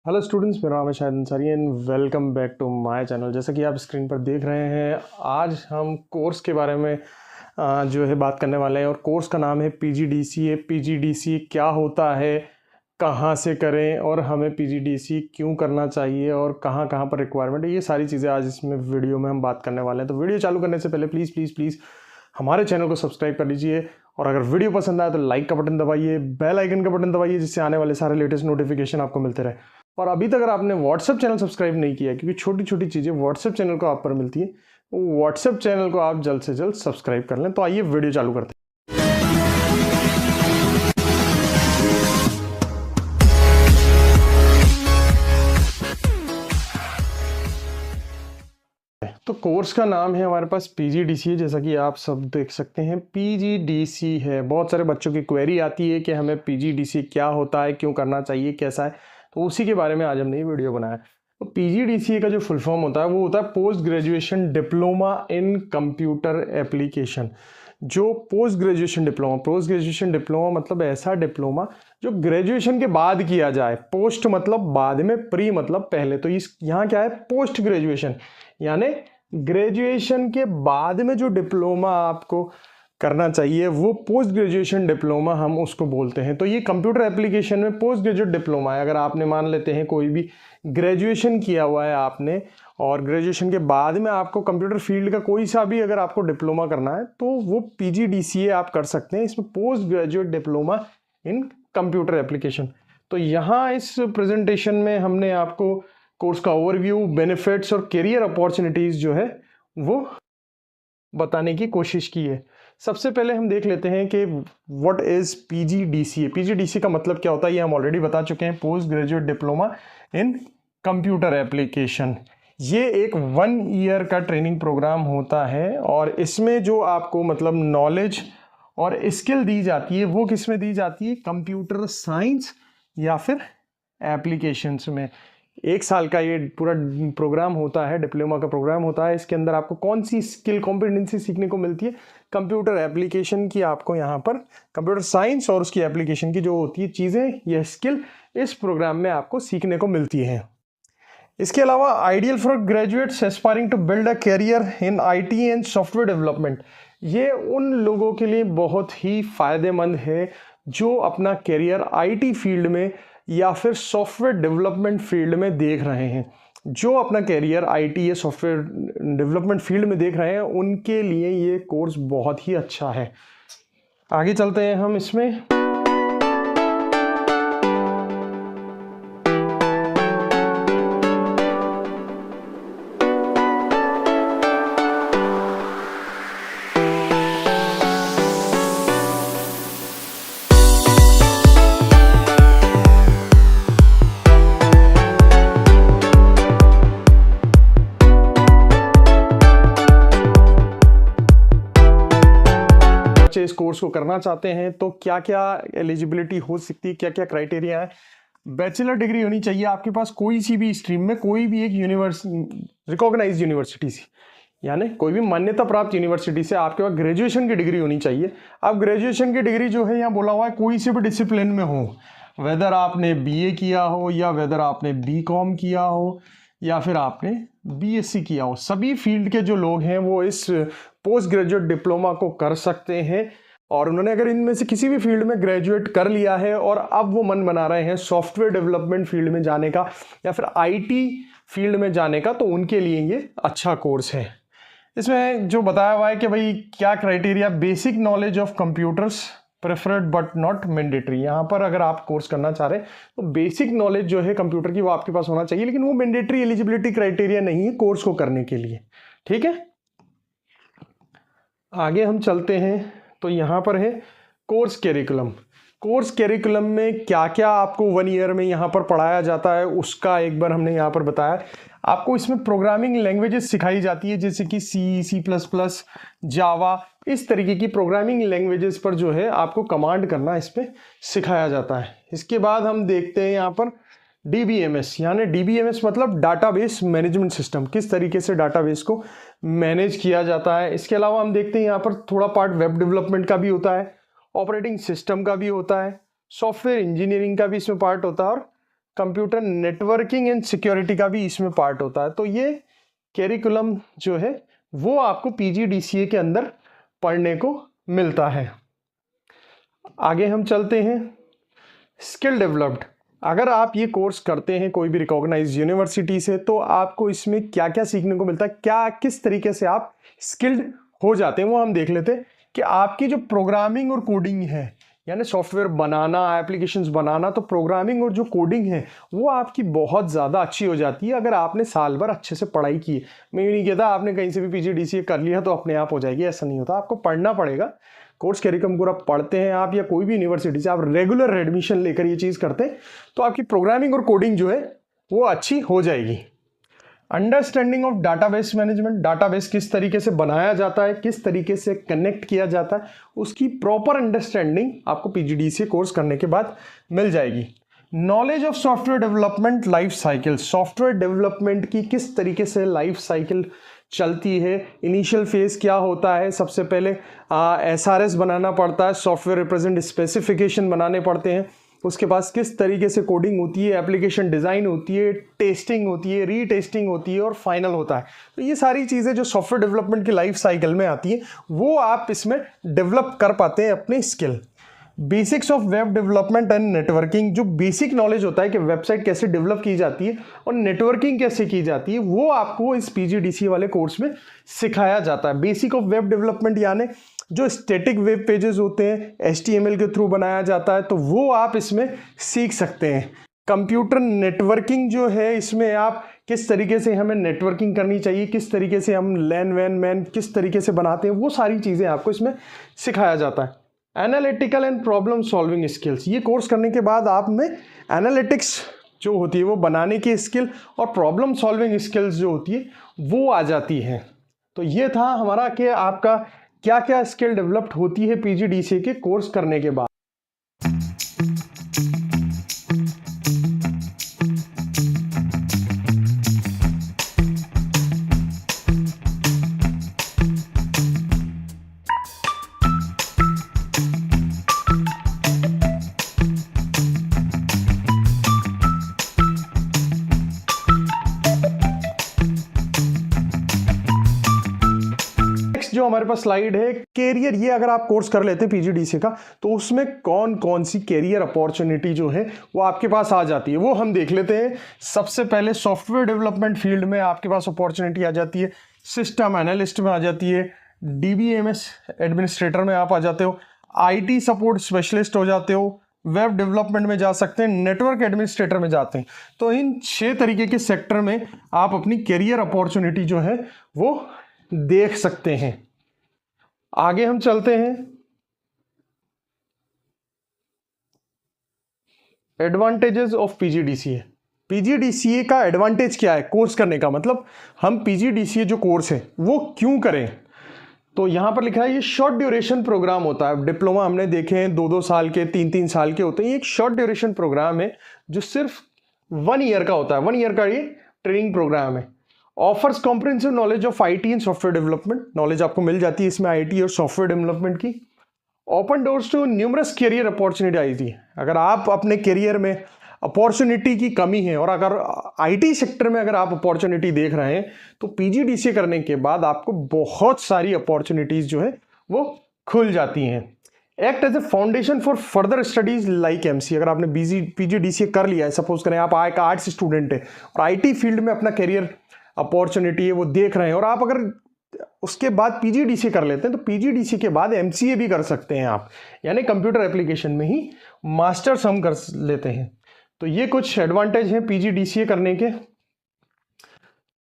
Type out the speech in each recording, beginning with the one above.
Hello students, मेरा नाम है Shahid Ansari and welcome back to my channel. जैसा कि आप स्क्रीन पर देख रहे हैं, आज हम कोर्स के बारे में जो है बात करने वाले हैं। और कोर्स का नाम है पीजीडीसीए। पीजीडीसीए क्या होता है, कहाँ से करें और हमें पीजीडीसीए क्यों करना चाहिए और कहाँ कहाँ पर रिक्वायरमेंट है, ये सारी चीज़ें आज इसमें वीडियो में हम बात करने वाले हैं। तो वीडियो चालू करने से पहले प्लीज़ प्लीज़ प्लीज़ हमारे चैनल को सब्सक्राइब कर लीजिए, और अगर वीडियो पसंद आए तो लाइक का बटन दबाइए, बेल आइकन का बटन दबाइए, जिससे आने वाले सारे लेटेस्ट नोटिफिकेशन आपको मिलते रहे। और अभी तक अगर आपने व्हाट्सएप चैनल सब्सक्राइब नहीं किया, क्योंकि छोटी छोटी चीज़ें व्हाट्सएप चैनल को आप पर मिलती है, वो व्हाट्सएप चैनल को आप जल्द से जल्द सब्सक्राइब कर लें। तो आइए वीडियो चालू करते हैं। तो कोर्स का नाम है हमारे पास पीजीडीसी, जैसा कि आप सब देख सकते हैं पीजीडीसी है। बहुत सारे बच्चों की क्वेरी आती है कि हमें पीजीडीसी क्या होता है, क्यों करना चाहिए, कैसा है, तो उसी के बारे में आज हमने ये वीडियो बनाया। तो पीजीडीसीए का जो फुल फॉर्म होता है वो होता है post graduation diploma in computer application. जो पोस्ट ग्रेजुएशन डिप्लोमा मतलब ऐसा डिप्लोमा जो ग्रेजुएशन के बाद किया जाए। पोस्ट मतलब बाद में, प्री मतलब पहले। तो इस यहाँ क्या है, पोस्ट ग्रेजुएशन यानी ग्रेजुएशन के बाद में जो डिप्लोमा आपको करना चाहिए वो पोस्ट ग्रेजुएशन डिप्लोमा हम उसको बोलते हैं। तो ये कंप्यूटर एप्लीकेशन में पोस्ट ग्रेजुएट डिप्लोमा है। अगर आपने मान लेते हैं कोई भी ग्रेजुएशन किया हुआ है आपने, और ग्रेजुएशन के बाद में आपको कंप्यूटर फील्ड का कोई सा भी अगर आपको डिप्लोमा करना है तो वो पीजीडीसीए आप कर सकते हैं। इसमें post graduate diploma in computer application. तो यहाँ इस प्रेजेंटेशन में हमने आपको कोर्स का ओवरव्यू, बेनिफिट्स और करियर अपॉर्चुनिटीज़ जो है वो बताने की कोशिश की है। सबसे पहले हम देख लेते हैं कि व्हाट इज़ पीजीडीसीए। पीजीडीसीए का मतलब क्या होता है, ये हम ऑलरेडी बता चुके हैं, post graduate diploma in computer application. ये एक 1 ईयर का ट्रेनिंग प्रोग्राम होता है, और इसमें जो आपको मतलब नॉलेज और स्किल दी जाती है वो किस में दी जाती है, कंप्यूटर साइंस या फिर एप्लीकेशंस में। 1 साल का ये पूरा प्रोग्राम होता है, डिप्लोमा का प्रोग्राम होता है। इसके अंदर आपको कौन सी स्किल, कॉम्पिटेंसी सीखने को मिलती है, कंप्यूटर एप्लीकेशन की। आपको यहाँ पर कंप्यूटर साइंस और उसकी एप्लीकेशन की जो होती है चीज़ें, यह स्किल इस प्रोग्राम में आपको सीखने को मिलती हैं। इसके अलावा ideal for graduates aspiring to build a career in IT and software development. ये उन लोगों के लिए बहुत ही फायदेमंद है जो अपना करियर आईटी फील्ड में या फिर सॉफ्टवेयर डेवलपमेंट फील्ड में देख रहे हैं। जो अपना करियर आईटी या सॉफ्टवेयर डेवलपमेंट फील्ड में देख रहे हैं उनके लिए ये कोर्स बहुत ही अच्छा है। आगे चलते हैं हम इसमें। इस कोर्स को करना चाहते हैं तो क्या क्या एलिजिबिलिटी हो सकती है, क्या क्या क्राइटेरिया है। बैचलर डिग्री होनी चाहिए आपके पास कोई सी भी स्ट्रीम में, कोई भी एक रिकॉग्नाइज्ड यूनिवर्सिटी से, यानी कोई भी मान्यता प्राप्त यूनिवर्सिटी से आपके पास ग्रेजुएशन की डिग्री होनी चाहिए। अब ग्रेजुएशन की डिग्री जो है यहाँ बोला हुआ है कोई से भी डिसिप्लिन में हो, वेदर आपने बीए किया हो या वेदर आपने बीकॉम किया हो या फिर आपने बीएससी किया हो, सभी फील्ड के जो लोग हैं वो इस पोस्ट ग्रेजुएट डिप्लोमा को कर सकते हैं। और उन्होंने अगर इनमें से किसी भी फील्ड में ग्रेजुएट कर लिया है और अब वो मन बना रहे हैं सॉफ्टवेयर डेवलपमेंट फील्ड में जाने का या फिर आईटी फील्ड में जाने का, तो उनके लिए ये अच्छा कोर्स है। इसमें जो बताया हुआ है कि भाई क्या criteria, basic knowledge of computers preferred but not mandatory. यहाँ पर अगर आप कोर्स करना चाह रहे हैं तो बेसिक नॉलेज जो है कंप्यूटर की वो आपके पास होना चाहिए, लेकिन वो मैंडेटरी एलिजिबिलिटी क्राइटेरिया नहीं है कोर्स को करने के लिए। ठीक है, आगे हम चलते हैं। तो यहाँ पर है कोर्स कैरिकुलम। कोर्स कैरिकुलम में क्या क्या आपको 1 ईयर में यहाँ पर पढ़ाया जाता है उसका एक बार हमने यहाँ पर बताया। आपको इसमें प्रोग्रामिंग लैंग्वेजेस सिखाई जाती है, जैसे कि C++, जावा, इस तरीके की प्रोग्रामिंग लैंग्वेजेस पर जो है आपको कमांड करना इसमें सिखाया जाता है। इसके बाद हम देखते हैं यहाँ पर DBMS, यानी DBMS मतलब डाटाबेस मैनेजमेंट सिस्टम, किस तरीके से डाटाबेस को मैनेज किया जाता है। इसके अलावा हम देखते हैं यहाँ पर थोड़ा पार्ट वेब डेवलपमेंट का भी होता है, ऑपरेटिंग सिस्टम का भी होता है, सॉफ्टवेयर इंजीनियरिंग का भी इसमें पार्ट होता है, और कंप्यूटर नेटवर्किंग एंड सिक्योरिटी का भी इसमें पार्ट होता है। तो ये कैरिकुलम जो है वो आपको पीजीडीसीए के अंदर पढ़ने को मिलता है। आगे हम चलते हैं, स्किल डेवलप्ड। अगर आप ये कोर्स करते हैं कोई भी रिकॉग्नाइज्ड यूनिवर्सिटी से, तो आपको इसमें क्या क्या सीखने को मिलता है, क्या किस तरीके से आप स्किल्ड हो जाते हैं, वो हम देख लेते हैं। कि आपकी जो प्रोग्रामिंग और कोडिंग है, यानी सॉफ्टवेयर बनाना, एप्लीकेशंस बनाना, तो प्रोग्रामिंग और जो कोडिंग है वो आपकी बहुत ज़्यादा अच्छी हो जाती है अगर आपने साल भर अच्छे से पढ़ाई की है। मैं ये नहीं कहता आपने कहीं से भी पीजीडीसीए कर लिया तो अपने आप हो जाएगी, ऐसा नहीं होता, आपको पढ़ना पड़ेगा। कोर्स कैरिकुलम पूरा पढ़ते हैं आप, या कोई भी यूनिवर्सिटी से आप रेगुलर एडमिशन लेकर ये चीज़ करते हैं, तो आपकी प्रोग्रामिंग और कोडिंग जो है वो अच्छी हो जाएगी। Understanding of database management, database किस तरीके से बनाया जाता है, किस तरीके से कनेक्ट किया जाता है, उसकी प्रॉपर अंडरस्टैंडिंग आपको पीजीडीसीए कोर्स करने के बाद मिल जाएगी। Knowledge of software development life cycle, software development की किस तरीके से लाइफ साइकिल चलती है, इनिशियल फेज क्या होता है, सबसे पहले एसआरएस बनाना पड़ता है, सॉफ्टवेयर रिप्रेजेंट स्पेसिफिकेशन बनाने पड़ते हैं, उसके पास किस तरीके से कोडिंग होती है, एप्लीकेशन डिज़ाइन होती है, टेस्टिंग होती है, रीटेस्टिंग होती है और फाइनल होता है। तो ये सारी चीज़ें जो सॉफ्टवेयर डेवलपमेंट की लाइफ साइकिल में आती है वो आप इसमें डेवलप कर पाते हैं अपनी skill. Basics of web development and networking, जो बेसिक नॉलेज होता है कि वेबसाइट कैसे डेवलप की जाती है और नेटवर्किंग कैसे की जाती है, वो आपको इस पीजीडीसीए वाले कोर्स में सिखाया जाता है। बेसिक ऑफ वेब डेवलपमेंट यानी जो स्टैटिक वेब पेजेस होते हैं एचटीएमएल के थ्रू बनाया जाता है, तो वो आप इसमें सीख सकते हैं। कंप्यूटर नेटवर्किंग जो है, इसमें आप किस तरीके से हमें नेटवर्किंग करनी चाहिए, किस तरीके से हम लैन वैन मैन किस तरीके से बनाते हैं, वो सारी चीज़ें आपको इसमें सिखाया जाता है। Analytical and problem solving skills, ये कोर्स करने के बाद आप में एनालिटिक्स जो होती है वो बनाने की स्किल और प्रॉब्लम सॉल्विंग स्किल्स जो होती है वो आ जाती है। तो ये था हमारा कि आपका क्या क्या स्किल डेवलप्ड होती है पीजीडीसीए के कोर्स करने के बाद। जो हमारे पास स्लाइड है कैरियर, ये अगर आप कोर्स कर लेते हैं पीजीडीसीए का तो उसमें कौन कौन सी कैरियर अपॉर्चुनिटी जो है वो आपके पास आ जाती है, वो हम देख लेते हैं। सबसे पहले सॉफ्टवेयर डेवलपमेंट फील्ड में आपके पास अपॉर्चुनिटी आ जाती है, सिस्टम एनालिस्ट में आ जाती है, डीबीएमएस एडमिनिस्ट्रेटर में आप आ जाते हो, आईटी सपोर्ट स्पेशलिस्ट हो जाते हो, वेब डेवलपमेंट में जा सकते हैं, नेटवर्क एडमिनिस्ट्रेटर में जाते हैं। तो इन 6 तरीके के सेक्टर में आप अपनी कैरियर अपॉर्चुनिटी जो है वो देख सकते हैं। आगे हम चलते हैं, एडवांटेजेस ऑफ पीजीडीसीए। पीजीडीसीए का एडवांटेज क्या है कोर्स करने का, मतलब हम पीजीडीसीए जो कोर्स है वो क्यों करें। तो यहां पर लिखा है ये शॉर्ट ड्यूरेशन प्रोग्राम होता है। डिप्लोमा हमने देखे हैं 2-2 साल के, 3-3 साल के होते हैं। ये एक शॉर्ट ड्यूरेशन प्रोग्राम है जो सिर्फ 1 ईयर का होता है। 1 ईयर का ये ट्रेनिंग प्रोग्राम है। Offers comprehensive knowledge of IT and software development, knowledge आपको मिल जाती है इसमें आईटी और सॉफ्टवेयर डेवलपमेंट की। Open doors to numerous career opportunity IT, अगर आप अपने कैरियर में अपॉर्चुनिटी की कमी है और अगर आईटी सेक्टर में अगर आप अपॉर्चुनिटी देख रहे हैं तो पीजीडीसीए करने के बाद आपको बहुत सारी अपॉर्चुनिटीज जो है वो खुल जाती हैं। Act as a foundation for further studies like MC, अगर आपने पीजीडीसीए कर लिया है, सपोज करें आप आर्ट्स स्टूडेंट है और आईटी फील्ड में अपना कैरियर अपॉर्चुनिटी है वो देख रहे हैं और आप अगर उसके बाद पीजीडीसीए कर लेते हैं तो पीजीडीसीए के बाद एमसीए भी कर सकते हैं आप, यानी कंप्यूटर एप्लीकेशन में ही मास्टर्स हम कर लेते हैं। तो ये कुछ एडवांटेज हैं पीजीडीसीए करने के।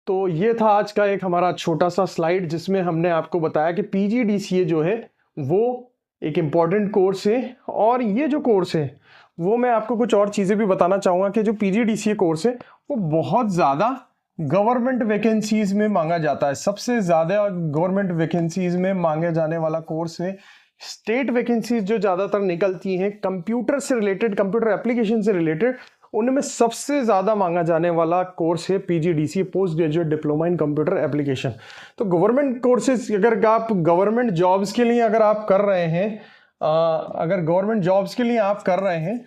तो ये था आज का एक हमारा छोटा सा स्लाइड जिसमें हमने आपको बताया कि पीजीडीसीए जो है वो एक इम्पॉर्टेंट कोर्स है। और ये जो कोर्स है वो मैं आपको कुछ और चीज़ें भी बताना चाहूँगा कि जो पीजीडीसीए कोर्स है वो बहुत ज़्यादा गवर्नमेंट वैकेंसीज में मांगा जाता है। सबसे ज़्यादा गवर्नमेंट वैकेंसीज में मांगे जाने वाला कोर्स है। स्टेट वैकेंसीज जो ज़्यादातर निकलती हैं कंप्यूटर से रिलेटेड, कंप्यूटर एप्लीकेशन से रिलेटेड, उनमें सबसे ज़्यादा मांगा जाने वाला कोर्स है PGDCA, post graduate diploma in computer application. तो गवर्नमेंट कोर्सेज अगर आप गवर्नमेंट जॉब्स के लिए अगर आप कर रहे हैं, अगर गवर्नमेंट जॉब्स के लिए आप कर रहे हैं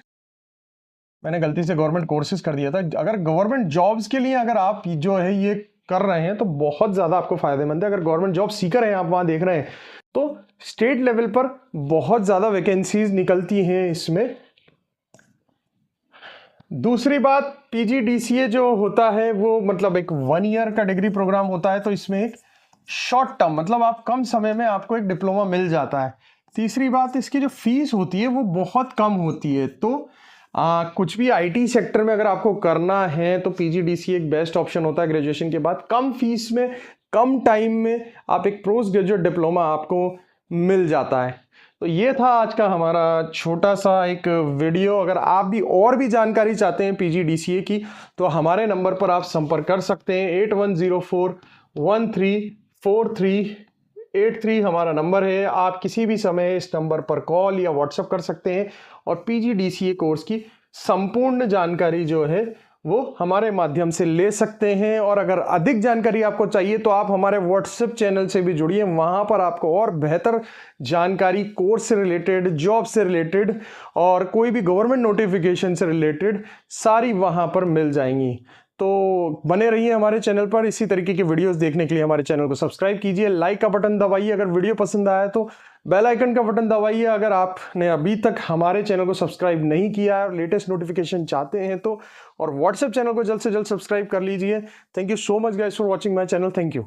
मैंने गलती से गवर्नमेंट कोर्सेज कर दिया था। अगर गवर्नमेंट जॉब्स के लिए अगर आप जो है ये कर रहे हैं तो बहुत ज़्यादा आपको फायदेमंद है। अगर गवर्नमेंट जॉब सीकर हैं आप वहाँ देख रहे हैं तो स्टेट लेवल पर बहुत ज़्यादा वैकेंसीज निकलती हैं इसमें। दूसरी बात, पीजीडीसीए जो होता है वो मतलब एक 1 ईयर का डिग्री प्रोग्राम होता है, तो इसमें एक शॉर्ट टर्म मतलब आप कम समय में आपको एक डिप्लोमा मिल जाता है। तीसरी बात, इसकी जो फीस होती है वो बहुत कम होती है। तो कुछ भी आईटी सेक्टर में अगर आपको करना है तो पीजीडीसीए एक बेस्ट ऑप्शन होता है। ग्रेजुएशन के बाद कम फीस में कम टाइम में आप एक पोस्ट ग्रेजुएट डिप्लोमा आपको मिल जाता है। तो ये था आज का हमारा छोटा सा एक वीडियो। अगर आप भी और भी जानकारी चाहते हैं पीजीडीसीए की तो हमारे नंबर पर आप संपर्क कर सकते हैं। 8104134383 हमारा नंबर है। आप किसी भी समय इस नंबर पर कॉल या व्हाट्सएप कर सकते हैं और पीजीडीसीए कोर्स की संपूर्ण जानकारी जो है वो हमारे माध्यम से ले सकते हैं। और अगर अधिक जानकारी आपको चाहिए तो आप हमारे व्हाट्सएप चैनल से भी जुड़िए, वहां पर आपको और बेहतर जानकारी कोर्स से रिलेटेड, जॉब से रिलेटेड और कोई भी गवर्नमेंट नोटिफिकेशन से रिलेटेड सारी वहां पर मिल जाएंगी। तो बने रहिए हमारे चैनल पर। इसी तरीके की वीडियोस देखने के लिए हमारे चैनल को सब्सक्राइब कीजिए, लाइक का बटन दबाइए, अगर वीडियो पसंद आया तो बेल आइकन का बटन दबाइए। अगर आपने अभी तक हमारे चैनल को सब्सक्राइब नहीं किया है और लेटेस्ट नोटिफिकेशन चाहते हैं तो और व्हाट्सएप चैनल को जल्द से जल्द सब्सक्राइब कर लीजिए। Thank you so much guys for watching my channel. Thank you.